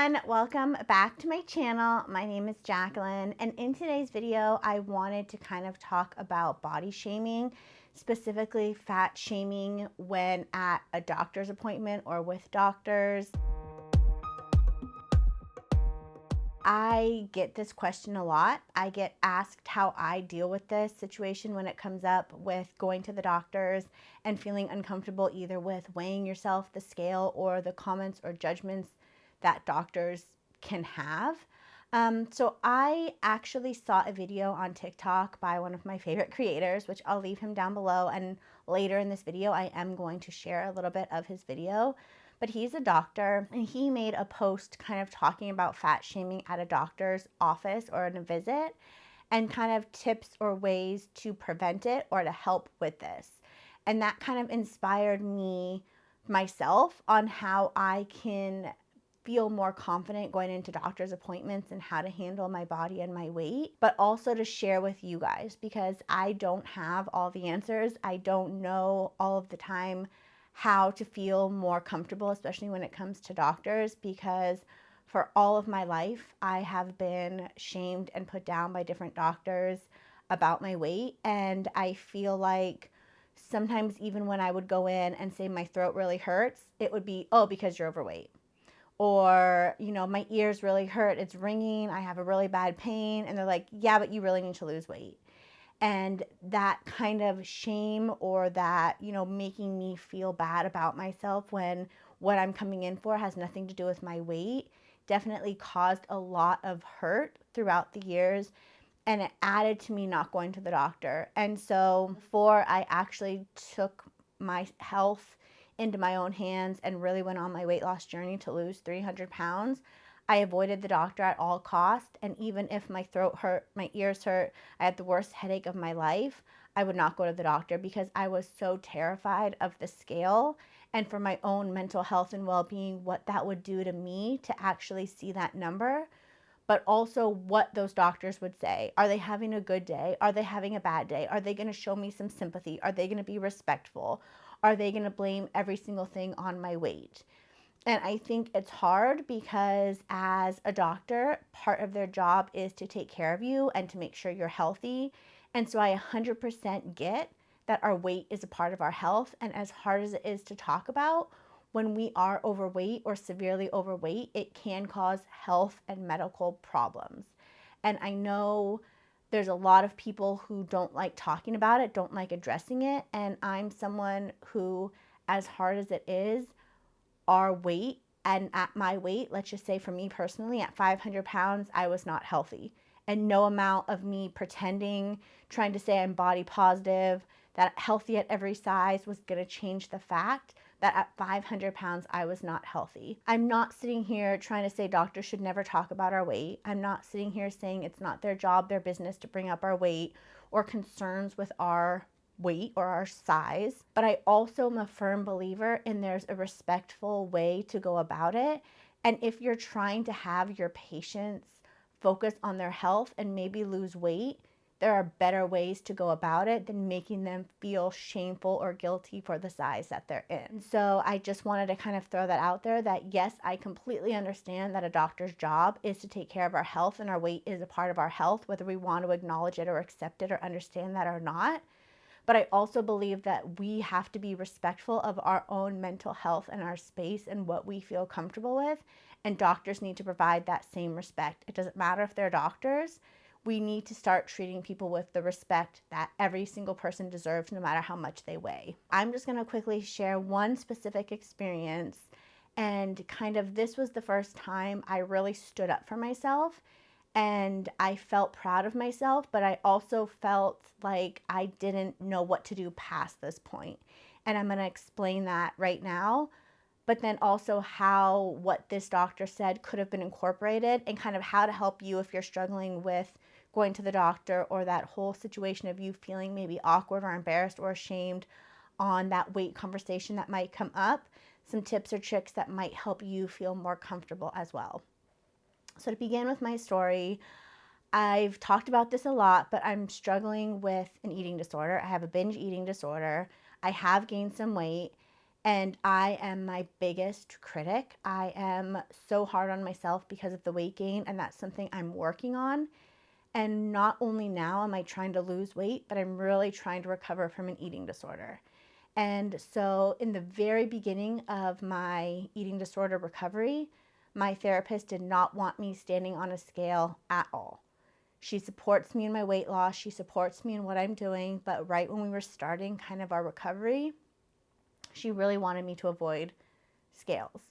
everyone, welcome back to my channel. My name is Jacqueline, and in today's video I wanted to kind of talk about body shaming, specifically fat shaming when at a doctor's appointment or with doctors. I get this question a lot. I get asked how I deal with this situation when it comes up with going to the doctors and feeling uncomfortable either with weighing yourself, the scale, or the comments or judgments that doctors can have. So I actually saw a video on TikTok by one of my favorite creators, which I'll leave him down below, and later in this video I am going to share a little bit of his video. But he's a doctor, and he made a post kind of talking about fat shaming at a doctor's office or in a visit, and kind of tips or ways to prevent it or to help with this. And that kind of inspired me myself on how I can feel more confident going into doctor's appointments and how to handle my body and my weight, but also to share with you guys because I don't have all the answers. I don't know all of the time how to feel more comfortable, especially when it comes to doctors, because for all of my life, I have been shamed and put down by different doctors about my weight. And I feel like sometimes even when I would go in and say my throat really hurts, it would be, oh, because you're overweight. Or, you know, my ears really hurt, it's ringing, I have a really bad pain. And they're like, yeah, but you really need to lose weight. And that kind of shame or that, you know, making me feel bad about myself when what I'm coming in for has nothing to do with my weight definitely caused a lot of hurt throughout the years. And it added to me not going to the doctor. And so before I actually took my health into my own hands and really went on my weight loss journey to lose 300 pounds, I avoided the doctor at all costs. And even if my throat hurt, my ears hurt, I had the worst headache of my life, I would not go to the doctor because I was so terrified of the scale and for my own mental health and well-being, what that would do to me to actually see that number, but also what those doctors would say. Are they having a good day? Are they having a bad day? Are they going to show me some sympathy? Are they going to be respectful? Are they going to blame every single thing on my weight? And I think it's hard because as a doctor, part of their job is to take care of you and to make sure you're healthy. And so I 100% get that our weight is a part of our health. And as hard as it is to talk about, when we are overweight or severely overweight, it can cause health and medical problems. And I know there's a lot of people who don't like talking about it, don't like addressing it. And I'm someone who, as hard as it is, our weight and at my weight, let's just say for me personally, at 500 pounds, I was not healthy. And no amount of me pretending, trying to say I'm body positive, that healthy at every size was going to change the fact that at 500 pounds, I was not healthy. I'm not sitting here trying to say doctors should never talk about our weight. I'm not sitting here saying it's not their job, their business to bring up our weight or concerns with our weight or our size. But I also am a firm believer in there's a respectful way to go about it. And if you're trying to have your patients focus on their health and maybe lose weight, there are better ways to go about it than making them feel shameful or guilty for the size that they're in. So I just wanted to kind of throw that out there that yes, I completely understand that a doctor's job is to take care of our health and our weight is a part of our health, whether we want to acknowledge it or accept it or understand that or not. But I also believe that we have to be respectful of our own mental health and our space and what we feel comfortable with. And doctors need to provide that same respect. It doesn't matter if they're doctors. We need to start treating people with the respect that every single person deserves, no matter how much they weigh. I'm just going to quickly share one specific experience. And kind of this was the first time I really stood up for myself. And I felt proud of myself, but I also felt like I didn't know what to do past this point. And I'm going to explain that right now, but then also how what this doctor said could have been incorporated and kind of how to help you if you're struggling with going to the doctor or that whole situation of you feeling maybe awkward or embarrassed or ashamed on that weight conversation that might come up. Some tips or tricks that might help you feel more comfortable as well. So to begin with my story, I've talked about this a lot, but I'm struggling with an eating disorder. I have a binge eating disorder. I have gained some weight, And I am my biggest critic. I am so hard on myself because of the weight gain, and that's something I'm working on. And not only now am I trying to lose weight, but I'm really trying to recover from an eating disorder. And so, in the very beginning of my eating disorder recovery, my therapist did not want me standing on a scale at all. She supports me in my weight loss, she supports me in what I'm doing, but right when we were starting kind of our recovery, she really wanted me to avoid scales.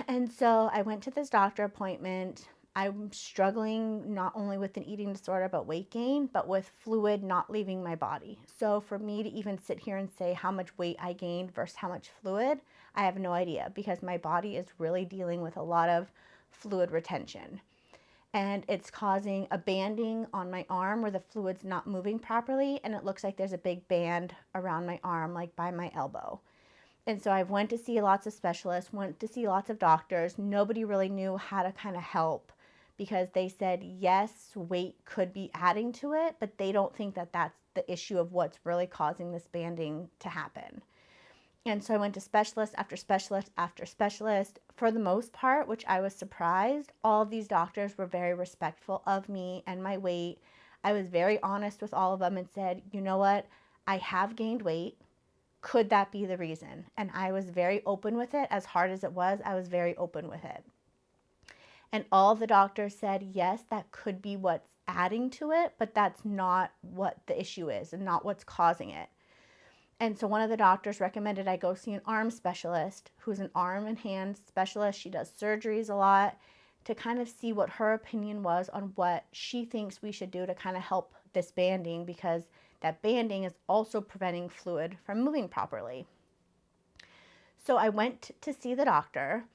And so I went to this doctor appointment. I'm struggling not only with an eating disorder, but weight gain, but with fluid not leaving my body. So for me to even sit here and say how much weight I gained versus how much fluid, I have no idea, because my body is really dealing with a lot of fluid retention. And it's causing a banding on my arm where the fluid's not moving properly, and it looks like there's a big band around my arm, like by my elbow. And so I went to see lots of specialists, went to see lots of doctors. Nobody really knew how to kind of help, because they said, yes, weight could be adding to it, but they don't think that that's the issue of what's really causing this banding to happen. And so I went to specialist after specialist after specialist. For the most part, which I was surprised, all of these doctors were very respectful of me and my weight. I was very honest with all of them and said, you know what? I have gained weight. Could that be the reason? And I was very open with it. As hard as it was, I was very open with it. And all the doctors said, yes, that could be what's adding to it, but that's not what the issue is and not what's causing it. And so one of the doctors recommended I go see an arm specialist, who's an arm and hand specialist. She does surgeries a lot, to kind of see what her opinion was on what she thinks we should do to kind of help this banding, because that banding is also preventing fluid from moving properly. So I went to see the doctor,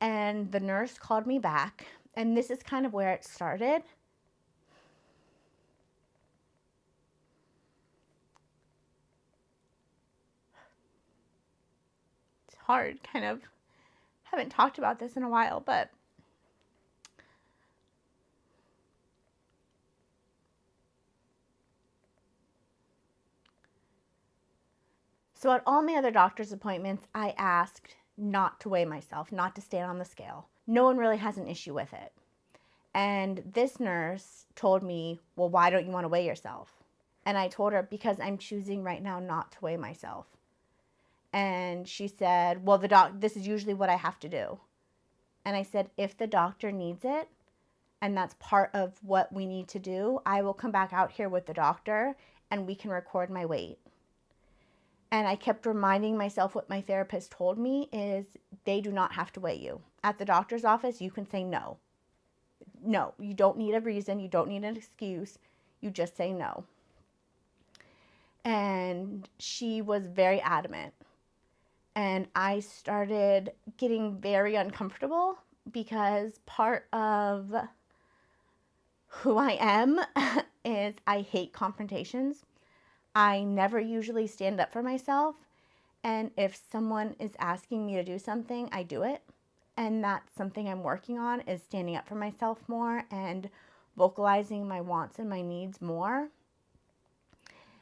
and the nurse called me back, and this is kind of where it started. It's hard, kind of. Haven't talked about this in a while, but so at all my other doctor's appointments, I asked not to weigh myself, not to stand on the scale. No one really has an issue with it. And this nurse told me, well, why don't you want to weigh yourself? And I told her, because I'm choosing right now not to weigh myself. And she said, well, this is usually what I have to do. And I said, if the doctor needs it, and that's part of what we need to do, I will come back out here with the doctor and we can record my weight. And I kept reminding myself what my therapist told me is, they do not have to weigh you. At the doctor's office, you can say no. No, you don't need a reason. You don't need an excuse. You just say no. And she was very adamant. And I started getting very uncomfortable, because part of who I am is I hate confrontations. I never usually stand up for myself. And if someone is asking me to do something, I do it. And that's something I'm working on, is standing up for myself more and vocalizing my wants and my needs more.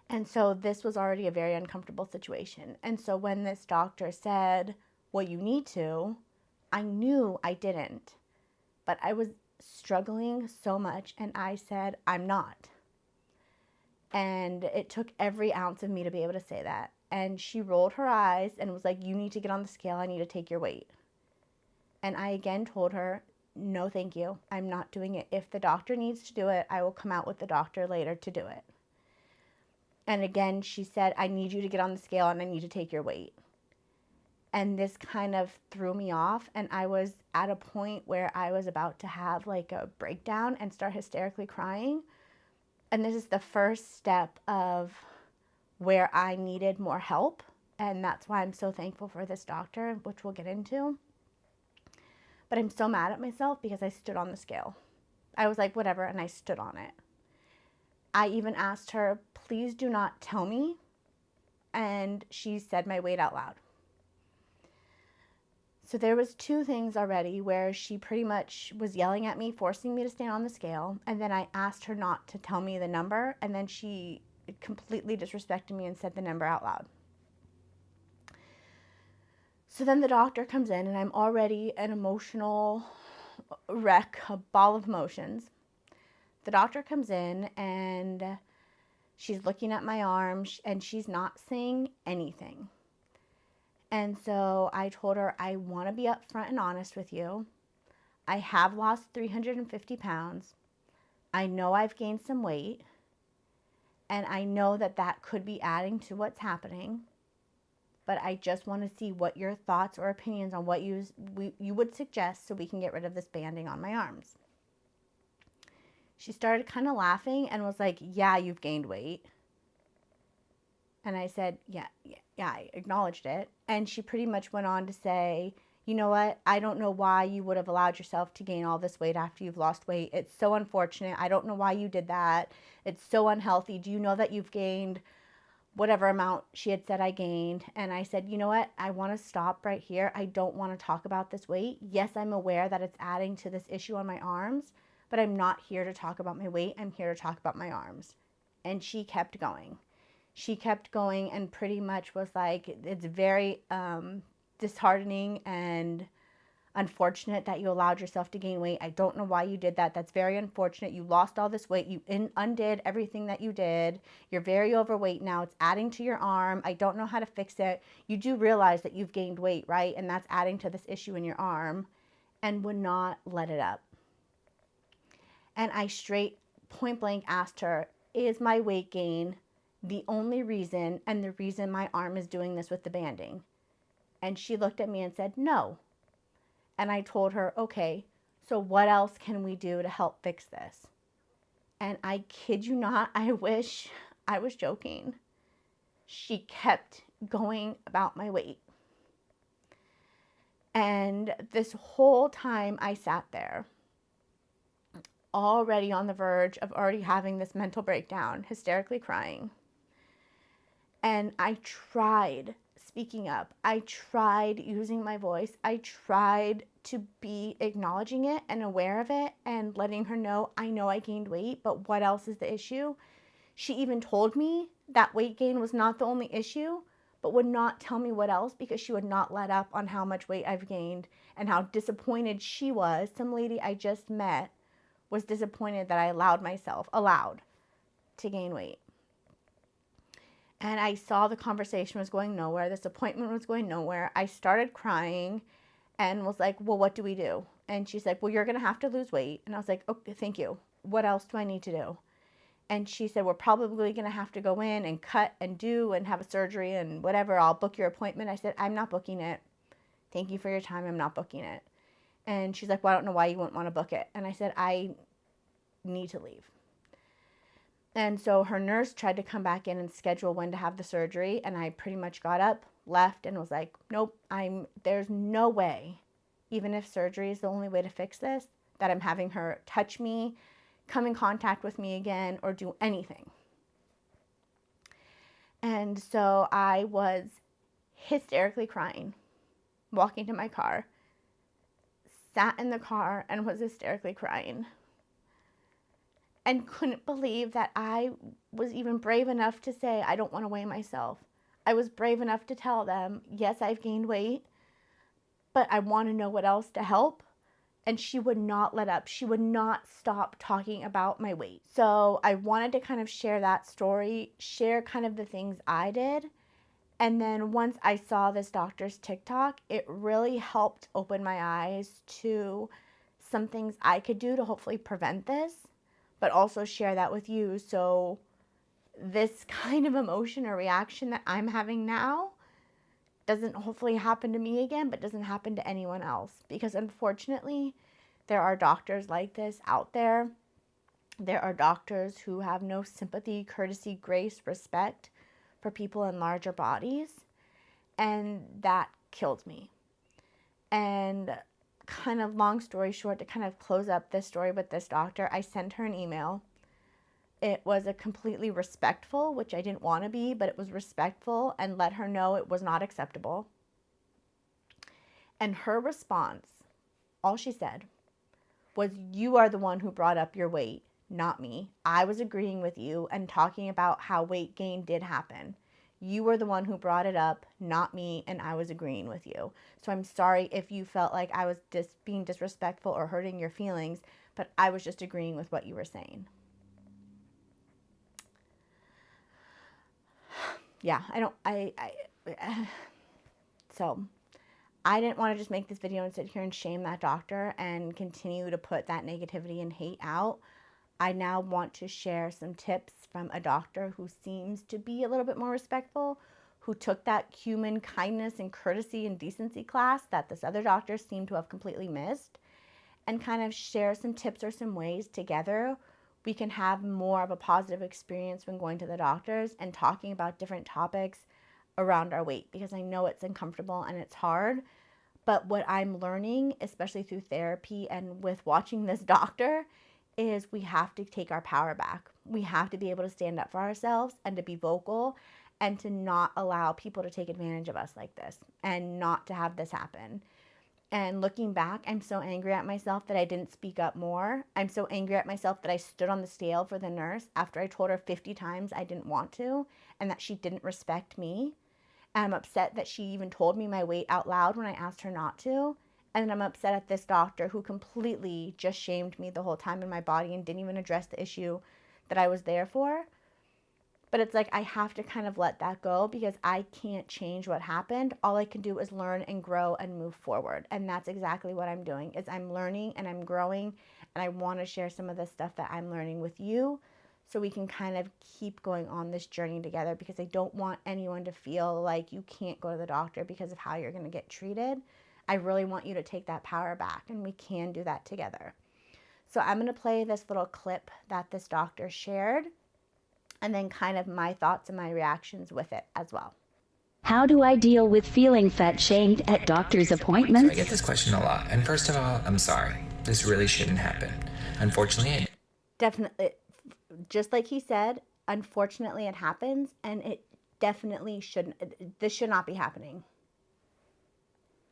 And so this was already a very uncomfortable situation. And so when this doctor said, well, you need to, I knew I didn't. But I was struggling so much, and I said, I'm not. And it took every ounce of me to be able to say that. And she rolled her eyes and was like, you need to get on the scale. I need to take your weight. And I again told her, no, thank you. I'm not doing it. If the doctor needs to do it, I will come out with the doctor later to do it. And again, she said, I need you to get on the scale and I need to take your weight. And this kind of threw me off. And I was at a point where I was about to have like a breakdown and start hysterically crying. And this is the first step of where I needed more help. And that's why I'm so thankful for this doctor, which we'll get into. But I'm so mad at myself because I stood on the scale. I was like, whatever, and I stood on it. I even asked her, please do not tell me. And she said my weight out loud. So there was two things already where she pretty much was yelling at me, forcing me to stand on the scale. And then I asked her not to tell me the number. And then she completely disrespected me and said the number out loud. So then the doctor comes in, and I'm already an emotional wreck, a ball of emotions. The doctor comes in, and she's looking at my arm, and she's not saying anything. And so I told her, I want to be upfront and honest with you. I have lost 350 pounds. I know I've gained some weight, and I know that that could be adding to what's happening. But I just want to see what your thoughts or opinions on what you would suggest so we can get rid of this banding on my arms. She started kind of laughing and was like, yeah, you've gained weight. And I said, yeah, I acknowledged it. And she pretty much went on to say, you know what? I don't know why you would have allowed yourself to gain all this weight after you've lost weight. It's so unfortunate. I don't know why you did that. It's so unhealthy. Do you know that you've gained whatever amount she had said I gained? And I said, you know what? I want to stop right here. I don't want to talk about this weight. Yes, I'm aware that it's adding to this issue on my arms, but I'm not here to talk about my weight. I'm here to talk about my arms. And she kept going. She kept going and pretty much was like, it's very disheartening and unfortunate that you allowed yourself to gain weight. I don't know why you did that. That's very unfortunate. You lost all this weight. You undid everything that you did. You're very overweight now. It's adding to your arm. I don't know how to fix it. You do realize that you've gained weight, right? And that's adding to this issue in your arm, and would not let it up. And I straight point blank asked her, is my weight gain the only reason and the reason my arm is doing this with the banding? And she looked at me and said, no. And I told her, okay, so what else can we do to help fix this? And I kid you not, I wish I was joking. She kept going about my weight. And this whole time I sat there, already on the verge of already having this mental breakdown, hysterically crying. And I tried speaking up. I tried using my voice. I tried to be acknowledging it and aware of it and letting her know I gained weight, but what else is the issue? She even told me that weight gain was not the only issue, but would not tell me what else because she would not let up on how much weight I've gained and how disappointed she was. Some lady I just met was disappointed that I allowed to gain weight. And I saw the conversation was going nowhere. This appointment was going nowhere. I started crying and was like, well, what do we do? And she's like, well, you're going to have to lose weight. And I was like, okay, thank you. What else do I need to do? And she said, we're probably going to have to go in and cut and do and have a surgery and whatever. I'll book your appointment. I said, I'm not booking it. Thank you for your time. I'm not booking it. And she's like, well, I don't know why you wouldn't want to book it. And I said, I need to leave. And so her nurse tried to come back in and schedule when to have the surgery. And I pretty much got up, left, and was like, nope, there's no way, even if surgery is the only way to fix this, that I'm having her touch me, come in contact with me again, or do anything. And so I was hysterically crying, walking to my car, sat in the car and was hysterically crying. And couldn't believe that I was even brave enough to say, I don't want to weigh myself. I was brave enough to tell them, yes, I've gained weight, but I want to know what else to help. And she would not let up. She would not stop talking about my weight. So I wanted to kind of share that story, share kind of the things I did. And then once I saw this doctor's TikTok, it really helped open my eyes to some things I could do to hopefully prevent this, but also share that with you. So this kind of emotion or reaction that I'm having now doesn't hopefully happen to me again, but doesn't happen to anyone else. Because unfortunately, there are doctors like this out there. There are doctors who have no sympathy, courtesy, grace, respect for people in larger bodies. And that killed me. And kind of long story short, to kind of close up this story with this doctor, I sent her an email. It was a completely respectful, which I didn't want to be, but it was respectful, and let her know it was not acceptable. And her response, all she said, was, you are the one who brought up your weight, not me. I was agreeing with you and talking about how weight gain did happen. You were the one who brought it up, not me, and I was agreeing with you. So I'm sorry if you felt like I was being disrespectful or hurting your feelings, but I was just agreeing with what you were saying. Yeah, so I didn't want to just make this video and sit here and shame that doctor and continue to put that negativity and hate out. I now want to share some tips from a doctor who seems to be a little bit more respectful, who took that human kindness and courtesy and decency class that this other doctor seemed to have completely missed, and kind of share some tips or some ways together we can have more of a positive experience when going to the doctors and talking about different topics around our weight, because I know it's uncomfortable and it's hard. But what I'm learning, especially through therapy and with watching this doctor, is we have to take our power back. We have to be able to stand up for ourselves and to be vocal and to not allow people to take advantage of us like this and not to have this happen. And looking back, I'm so angry at myself that I didn't speak up more. I'm so angry at myself that I stood on the scale for the nurse after I told her 50 times I didn't want to and that she didn't respect me. And I'm upset that she even told me my weight out loud when I asked her not to. And I'm upset at this doctor who completely just shamed me the whole time in my body and didn't even address the issue that I was there for. But it's like I have to kind of let that go because I can't change what happened. All I can do is learn and grow and move forward. And that's exactly what I'm doing, is I'm learning and I'm growing. And I want to share some of the stuff that I'm learning with you so we can kind of keep going on this journey together, because I don't want anyone to feel like you can't go to the doctor because of how you're going to get treated. I really want you to take that power back, and we can do that together. So I'm going to play this little clip that this doctor shared, and then kind of my thoughts and my reactions with it as well. How do I deal with feeling fat shamed at doctor's appointments? So I get this question a lot. And first of all, I'm sorry. This really shouldn't happen. Unfortunately, Definitely, just like he said, unfortunately it happens, and it definitely shouldn't. This should not be happening.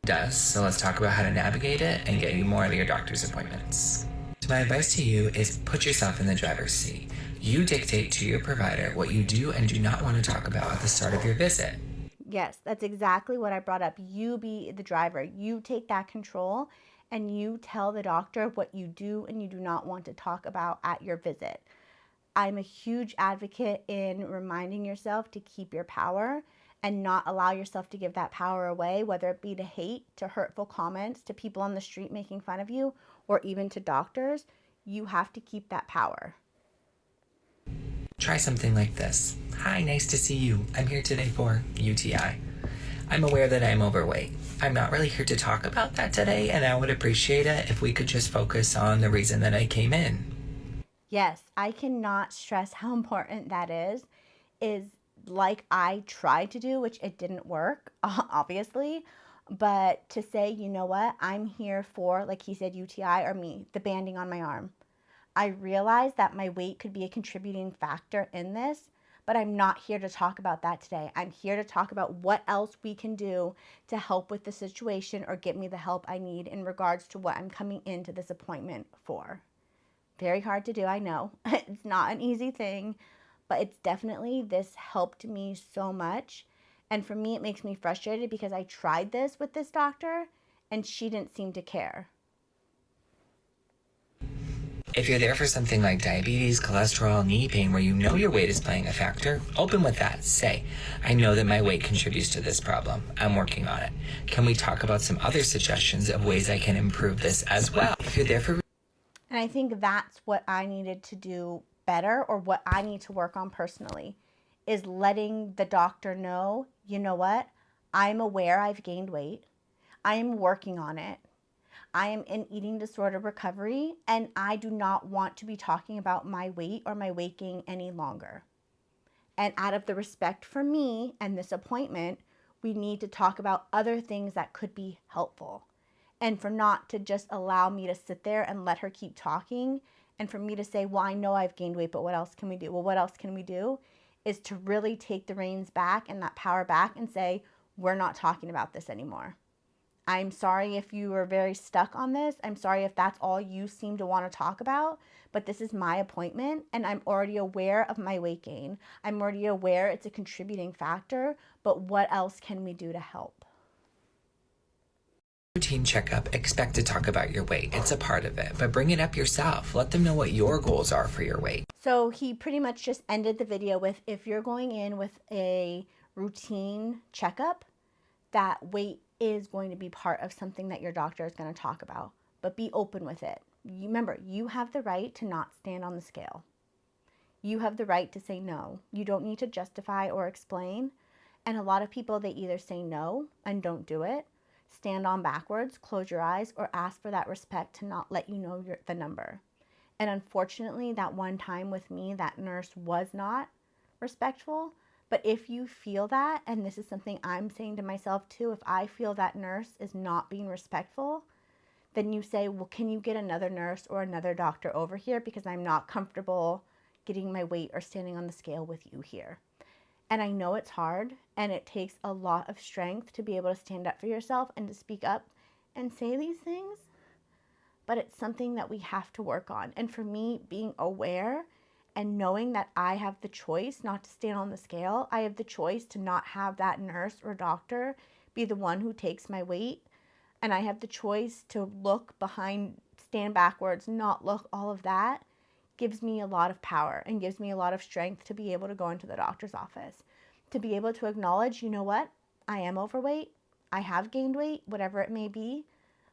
it does. So let's talk about how to navigate it and get you more of your doctor's appointments. So my advice to you is put yourself in the driver's seat. You dictate to your provider what you do and do not want to talk about at the start of your visit. Yes, that's exactly what I brought up. You be the driver. You take that control and you tell the doctor what you do and you do not want to talk about at your visit. I'm a huge advocate in reminding yourself to keep your power and not allow yourself to give that power away, whether it be to hate, to hurtful comments, to people on the street making fun of you, or even to doctors. You have to keep that power. Try something like this. Hi, nice to see you. I'm here today for UTI. I'm aware that I'm overweight. I'm not really here to talk about that today, and I would appreciate it if we could just focus on the reason that I came in. Yes, I cannot stress how important that is like I tried to do, which it didn't work, obviously, but to say, you know what, I'm here for, like he said, UTI, or me, the banding on my arm. I realized that my weight could be a contributing factor in this, but I'm not here to talk about that today. I'm here to talk about what else we can do to help with the situation or get me the help I need in regards to what I'm coming into this appointment for. Very hard to do, I know. It's not an easy thing, but it's definitely, this helped me so much. And for me, it makes me frustrated because I tried this with this doctor and she didn't seem to care. If you're there for something like diabetes, cholesterol, knee pain, where you know your weight is playing a factor, open with that. Say, I know that my weight contributes to this problem. I'm working on it. Can we talk about some other suggestions of ways I can improve this as well? If you're there for... And I think that's what I needed to do better, or what I need to work on personally, is letting the doctor know, you know what, I'm aware I've gained weight. I am working on it. I am in eating disorder recovery, and I do not want to be talking about my weight or my weight gain any longer. And out of the respect for me and this appointment, we need to talk about other things that could be helpful. And for not to just allow me to sit there and let her keep talking, and for me to say, well, I know I've gained weight, but what else can we do? Well, what else can we do? Is to really take the reins back and that power back and say, we're not talking about this anymore. I'm sorry if you are very stuck on this. I'm sorry if that's all you seem to want to talk about, but this is my appointment and I'm already aware of my weight gain. I'm already aware it's a contributing factor, but what else can we do to help? Routine checkup, expect to talk about your weight. It's a part of it, but bring it up yourself. Let them know what your goals are for your weight. So he pretty much just ended the video with, if you're going in with a routine checkup, that weight is going to be part of something that your doctor is going to talk about, but be open with it. Remember, you have the right to not stand on the scale. You have the right to say no. You don't need to justify or explain. And a lot of people, they either say no and don't do it, stand on backwards, close your eyes, or ask for that respect to not let you know the number. And unfortunately, that one time with me, that nurse was not respectful. But if you feel that, and this is something I'm saying to myself too, if I feel that nurse is not being respectful, then you say, well, can you get another nurse or another doctor over here because I'm not comfortable getting my weight or standing on the scale with you here. And I know it's hard and it takes a lot of strength to be able to stand up for yourself and to speak up and say these things, but it's something that we have to work on. And for me, being aware and knowing that I have the choice not to stand on the scale, I have the choice to not have that nurse or doctor be the one who takes my weight, and I have the choice to look behind, stand backwards, not look, all of that gives me a lot of power and gives me a lot of strength to be able to go into the doctor's office, to be able to acknowledge, you know what, I am overweight, I have gained weight, whatever it may be,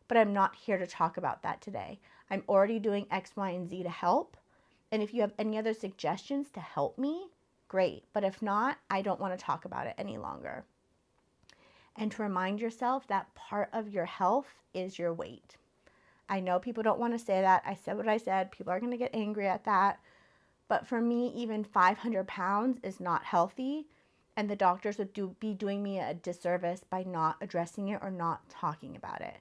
but I'm not here to talk about that today. I'm already doing X, Y, and Z to help. And if you have any other suggestions to help me, great. But if not, I don't want to talk about it any longer. And to remind yourself that part of your health is your weight. I know people don't want to say that. I said what I said. People are going to get angry at that. But for me, even 500 pounds is not healthy. And the doctors would be doing me a disservice by not addressing it or not talking about it.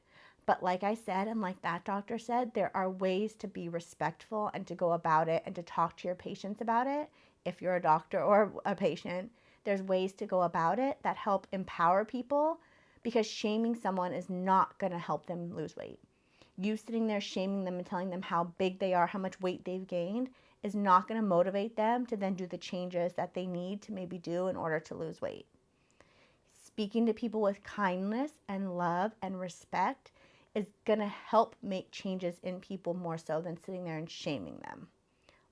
But like I said, and like that doctor said, there are ways to be respectful and to go about it and to talk to your patients about it. If you're a doctor or a patient, there's ways to go about it that help empower people, because shaming someone is not going to help them lose weight. You sitting there shaming them and telling them how big they are, how much weight they've gained, is not going to motivate them to then do the changes that they need to maybe do in order to lose weight. Speaking to people with kindness and love and respect is going to help make changes in people more so than sitting there and shaming them.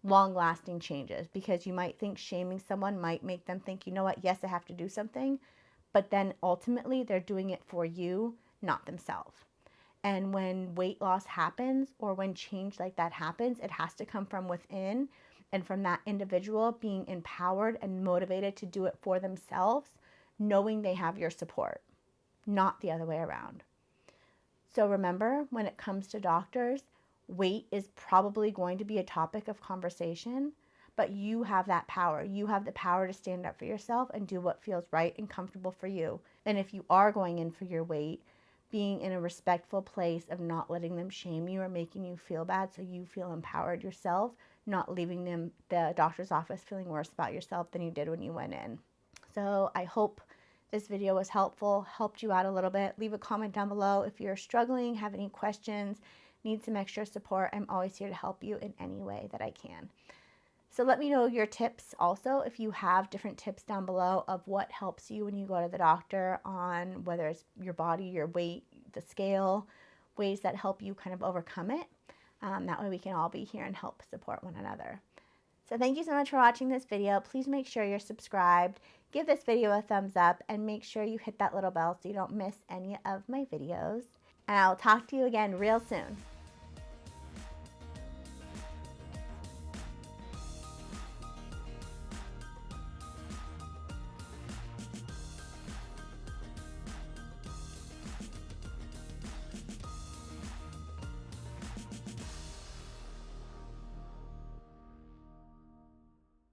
Long-lasting changes, because you might think shaming someone might make them think, you know what, yes, I have to do something, but then ultimately they're doing it for you, not themselves. And when weight loss happens, or when change like that happens, it has to come from within and from that individual being empowered and motivated to do it for themselves, knowing they have your support, not the other way around. So remember, when it comes to doctors, weight is probably going to be a topic of conversation, but you have that power. You have the power to stand up for yourself and do what feels right and comfortable for you. And if you are going in for your weight, being in a respectful place of not letting them shame you or making you feel bad so you feel empowered yourself, not leaving the doctor's office feeling worse about yourself than you did when you went in. So I hope this video was helpful, helped you out a little bit. Leave a comment down below if you're struggling, have any questions, need some extra support. I'm always here to help you in any way that I can. So let me know your tips also, if you have different tips down below of what helps you when you go to the doctor, on whether it's your body, your weight, the scale, ways that help you kind of overcome it. That way we can all be here and help support one another. So thank you so much for watching this video. Please make sure you're subscribed, give this video a thumbs up, and make sure you hit that little bell so you don't miss any of my videos. And I'll talk to you again real soon.